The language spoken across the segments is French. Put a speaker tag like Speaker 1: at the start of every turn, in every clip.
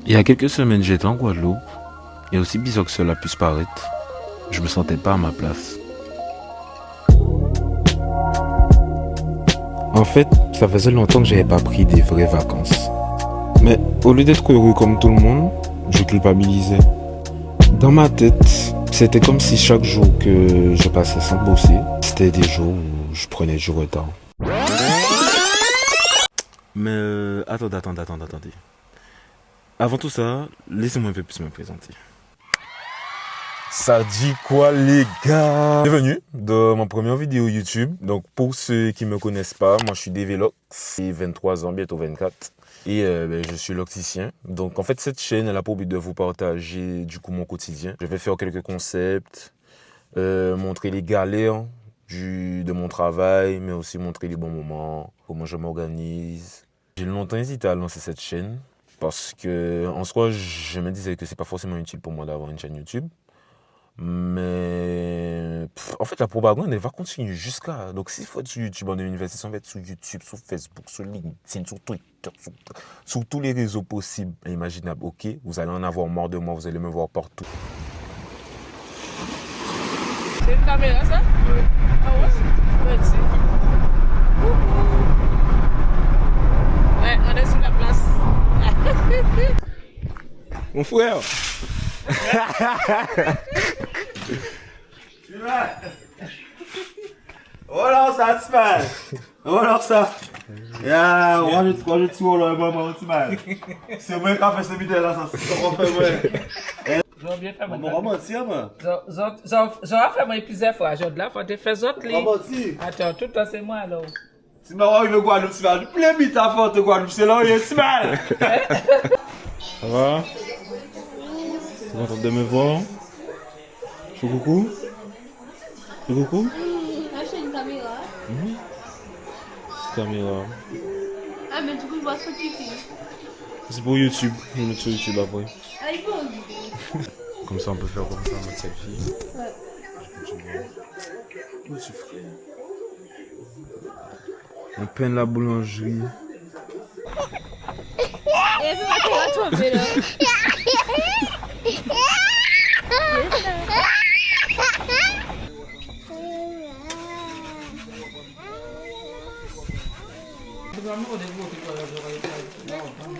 Speaker 1: Il y a quelques semaines, j'étais en Guadeloupe, et aussi bizarre que cela puisse paraître, je me sentais pas à ma place. En fait, ça faisait longtemps que j'avais pas pris des vraies vacances. Mais au lieu d'être heureux comme tout le monde, je culpabilisais. Dans ma tête, c'était comme si chaque jour que je passais sans bosser, c'était des jours où je prenais du retard. Mais attendez. Avant tout ça, laissez-moi un peu plus me présenter.
Speaker 2: Ça dit quoi les gars? Bienvenue dans ma première vidéo YouTube. Donc pour ceux qui me connaissent pas, moi je suis Develox, j'ai 23 ans, bientôt 24. Et je suis locticien. Donc en fait cette chaîne elle a pour but de vous partager du coup mon quotidien. Je vais faire quelques concepts, montrer les galères de mon travail, mais aussi montrer les bons moments, comment je m'organise. J'ai longtemps hésité à lancer cette chaîne parce que en soi je me disais que c'est pas forcément utile pour moi d'avoir une chaîne YouTube. Mais en fait, la propagande, elle va continuer jusqu'à. Donc, s'il faut être sur YouTube en 2026, on va être sur YouTube, sur Facebook, sur LinkedIn, sur Twitter, sur tous les réseaux possibles et imaginables. Ok, vous allez en avoir marre de moi, vous allez me voir partout.
Speaker 3: C'est une caméra, ça?
Speaker 2: Ouais.
Speaker 3: Ah ouais? Merci. Ouais, on est sur la place.
Speaker 2: Mon frère!
Speaker 4: Olha ça, Timar. Olha ça. Yeah, hoje tu olha, maman, Timar. Se eu bem café, você me der lá, ça va faire ouais.
Speaker 3: J'ai bien fait,
Speaker 4: Maman,
Speaker 3: moi.
Speaker 4: maman, tiens, man.
Speaker 3: J'aurais fait moi plusieurs fois. J'ai de la fois, tu fais autres livres.
Speaker 4: Maman, tiens.
Speaker 3: Attends, tout ça, c'est moi, alors.
Speaker 4: Timar, arrive au Guadeloupe, Timar. Du plein bit à faire, Guadeloupe, c'est là, Timar.
Speaker 2: Ça va? Tu es content de me voir? Fais coucou? Fais coucou?
Speaker 5: Achei une caméra.
Speaker 2: C'est caméra.
Speaker 5: Ah, mais du coup, je vois ce que tu fais.
Speaker 2: C'est pour YouTube. Je vais mettre sur YouTube après.
Speaker 5: Ah, il faut.
Speaker 2: Comme ça, on peut faire comme ça, mode selfie.
Speaker 5: Ouais.
Speaker 2: Où tu frère? On peint la boulangerie.
Speaker 5: Et puis, on va tomber là.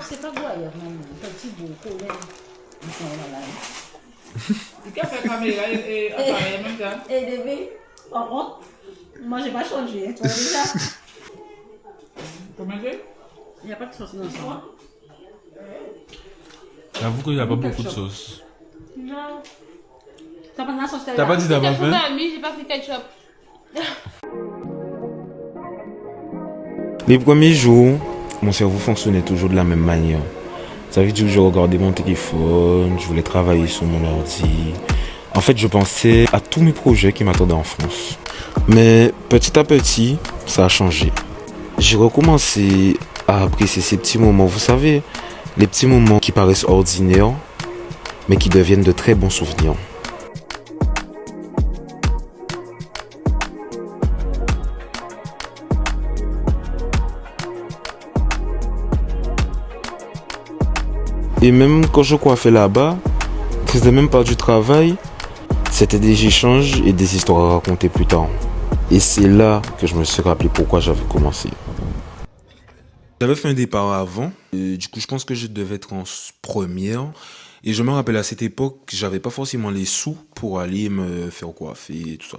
Speaker 6: C'est pas voyeur, maman. Petit beau, là. Ils sont là.
Speaker 3: Tu as fait caméra et appareil en même temps?
Speaker 6: Et bébé, par contre, moi, j'ai pas changé. Tu vois déjà?
Speaker 3: Comment c'est?
Speaker 6: Il n'y a pas de sauce dans ça.
Speaker 2: J'avoue qu'il n'y a pas beaucoup de sauce.
Speaker 6: Non. T'as pas de la sauce
Speaker 2: T'as pas dit d'avoir faim?
Speaker 5: J'ai pas pris ketchup.
Speaker 1: Les premiers jours, mon cerveau fonctionnait toujours de la même manière. Ça veut dire que je regardais mon téléphone, je voulais travailler sur mon ordi. En fait, je pensais à tous mes projets qui m'attendaient en France. Mais petit à petit, ça a changé. J'ai recommencé à apprécier ces petits moments, vous savez, les petits moments qui paraissent ordinaires, mais qui deviennent de très bons souvenirs. Et même quand je coiffais là-bas, c'était même pas du travail, c'était des échanges et des histoires à raconter plus tard. Et c'est là que je me suis rappelé pourquoi j'avais commencé. J'avais fait un départ avant, et du coup je pense que je devais être en première. Et je me rappelle à cette époque, j'avais pas forcément les sous pour aller me faire coiffer, tout ça.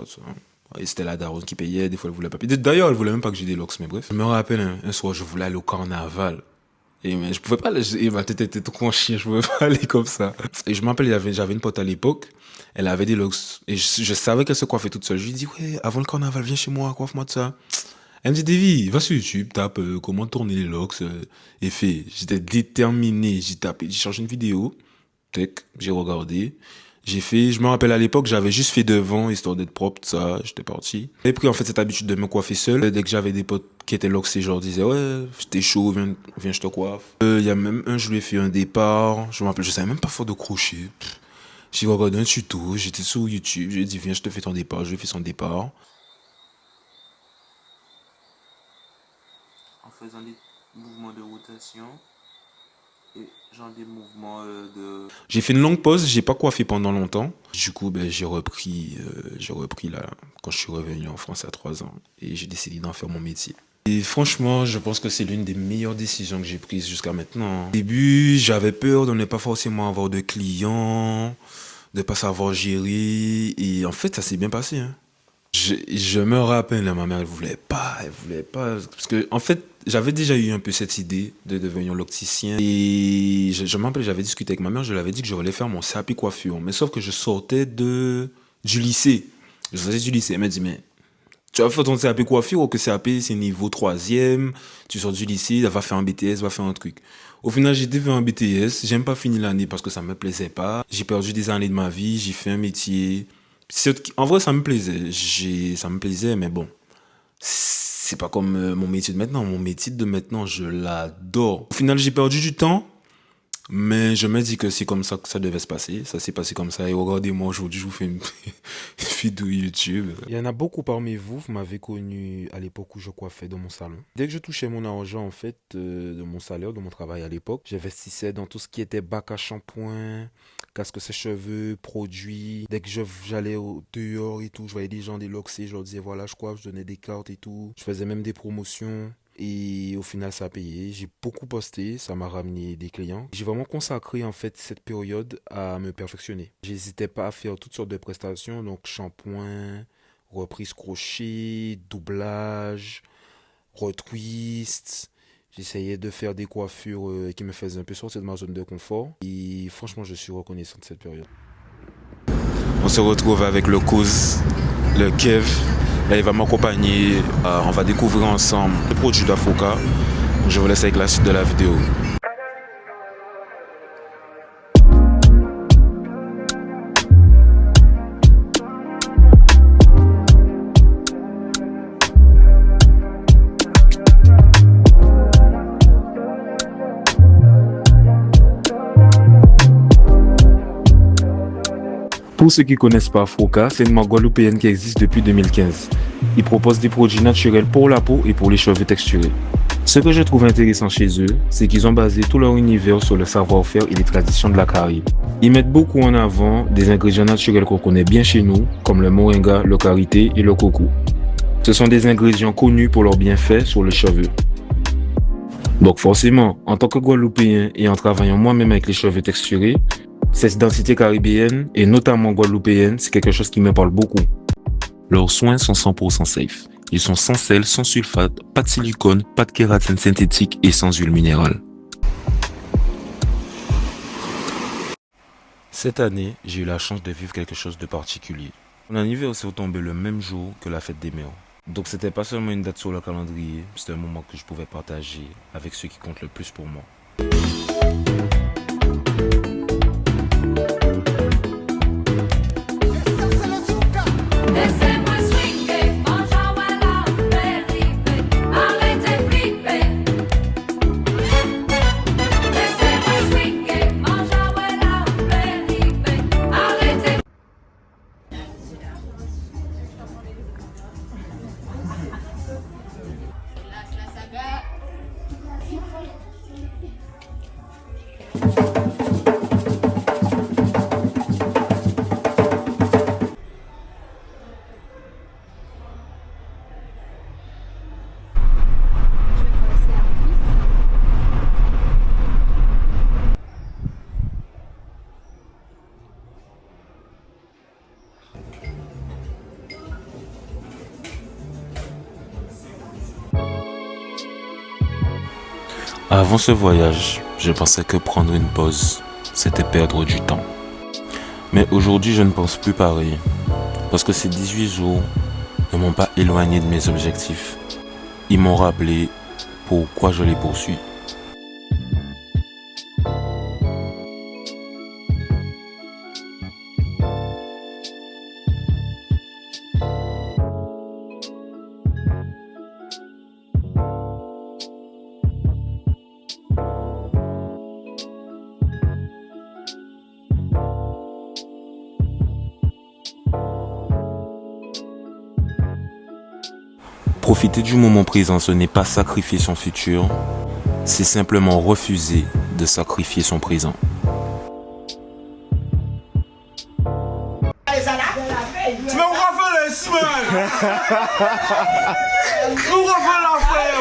Speaker 1: Et c'était la daronne qui payait, des fois elle voulait pas payer. D'ailleurs elle voulait même pas que j'ai des locks, mais bref. Je me rappelle un soir, je voulais aller au carnaval. Et mais je pouvais pas aller, et ma tête était trop en chien, je pouvais pas aller comme ça. Et je me rappelle, j'avais une pote à l'époque, elle avait des locks, et je savais qu'elle se coiffait toute seule. Je lui dis, ouais, avant le carnaval, viens chez moi, coiffe-moi de ça. Elle me dit, Davy, va sur YouTube, tape comment tourner les locks, et fais. J'étais déterminé, j'ai tapé, j'ai cherché une vidéo, tac, j'ai regardé. J'ai fait, je me rappelle à l'époque, j'avais juste fait devant, histoire d'être propre, tout ça, j'étais parti. J'ai pris en fait cette habitude de me coiffer seul. Dès que j'avais des potes qui étaient loxés, je leur disais, ouais, j'étais chaud, viens, je te coiffe. Il y a même je lui ai fait un départ, je me rappelle, je savais même pas faire de crochet. J'ai regardé un tuto, j'étais sur YouTube, j'ai dit, viens, je te fais ton départ, je lui ai fait son départ. En faisant des mouvements de rotation. Genre des mouvements de... J'ai fait une longue pause, j'ai pas coiffé pendant longtemps. Du coup, j'ai repris là, quand je suis revenu en France à 3 ans. Et j'ai décidé d'en faire mon métier. Et franchement, je pense que c'est l'une des meilleures décisions que j'ai prises jusqu'à maintenant. Au début, j'avais peur de ne pas forcément avoir de clients, de pas savoir gérer. Et en fait, ça s'est bien passé, hein. Je me rappelle, ma mère, elle voulait pas, parce que, en fait, j'avais déjà eu un peu cette idée de devenir l'opticien. Et je me rappelle, j'avais discuté avec ma mère, je lui avais dit que je voulais faire mon CAP coiffure. Mais sauf que je sortais du lycée. Je sortais du lycée. Elle m'a dit, mais tu vas faire ton CAP coiffure ou que CAP, c'est niveau 3e, tu sors du lycée, va faire un BTS, va faire un truc. Au final, j'ai fait un BTS, j'ai même pas fini l'année parce que ça me plaisait pas. J'ai perdu des années de ma vie, j'ai fait un métier. En vrai, ça me plaisait, mais bon, c'est pas comme mon métier de maintenant. Mon métier de maintenant, je l'adore. Au final, j'ai perdu du temps, mais je me dis que c'est comme ça que ça devait se passer. Ça s'est passé comme ça. Et regardez-moi, aujourd'hui, je vous fais une vidéo YouTube. Il y en a beaucoup parmi vous, vous m'avez connu à l'époque où je coiffais dans mon salon. Dès que je touchais mon argent, en fait, de mon salaire, de mon travail à l'époque, j'investissais dans tout ce qui était bac à shampoing, casque sèche-cheveux, produits. Dès que j'allais dehors et tout, je voyais des gens déloxés, je leur disais voilà, je coiffe, je donnais des cartes et tout. Je faisais même des promotions. Et au final, ça a payé. J'ai beaucoup posté, ça m'a ramené des clients. J'ai vraiment consacré en fait cette période à me perfectionner. J'hésitais pas à faire toutes sortes de prestations, donc shampoing, reprise crochet, doublage, retwist. J'essayais de faire des coiffures qui me faisaient un peu sortir de ma zone de confort. Et franchement, je suis reconnaissant de cette période. On se retrouve avec le Cause, le Kev. Là, il va m'accompagner. On va découvrir ensemble les produits d'Afoka. Je vous laisse avec la suite de la vidéo. Pour ceux qui ne connaissent pas Afoka, c'est une marque guadeloupéenne qui existe depuis 2015. Ils proposent des produits naturels pour la peau et pour les cheveux texturés. Ce que je trouve intéressant chez eux, c'est qu'ils ont basé tout leur univers sur le savoir-faire et les traditions de la Caraïbe. Ils mettent beaucoup en avant des ingrédients naturels qu'on connaît bien chez nous, comme le moringa, le karité et le coco. Ce sont des ingrédients connus pour leurs bienfaits sur les cheveux. Donc forcément, en tant que Guadeloupéen et en travaillant moi-même avec les cheveux texturés, cette identité caribéenne, et notamment guadeloupéenne, c'est quelque chose qui me parle beaucoup. Leurs soins sont 100% safe. Ils sont sans sel, sans sulfate, pas de silicone, pas de kératine synthétique et sans huile minérale. Cette année, j'ai eu la chance de vivre quelque chose de particulier. Mon anniversaire est tombé le même jour que la fête des mères. Donc c'était pas seulement une date sur le calendrier, c'était un moment que je pouvais partager avec ceux qui comptent le plus pour moi. Avant ce voyage, je pensais que prendre une pause, c'était perdre du temps. Mais aujourd'hui, je ne pense plus pareil. Parce que ces 18 jours ne m'ont pas éloigné de mes objectifs. Ils m'ont rappelé pourquoi je les poursuis. Profiter du moment présent, ce n'est pas sacrifier son futur, c'est simplement refuser de sacrifier son présent.
Speaker 4: Tu m'as refait les semaines. Tu m'as refait la frère.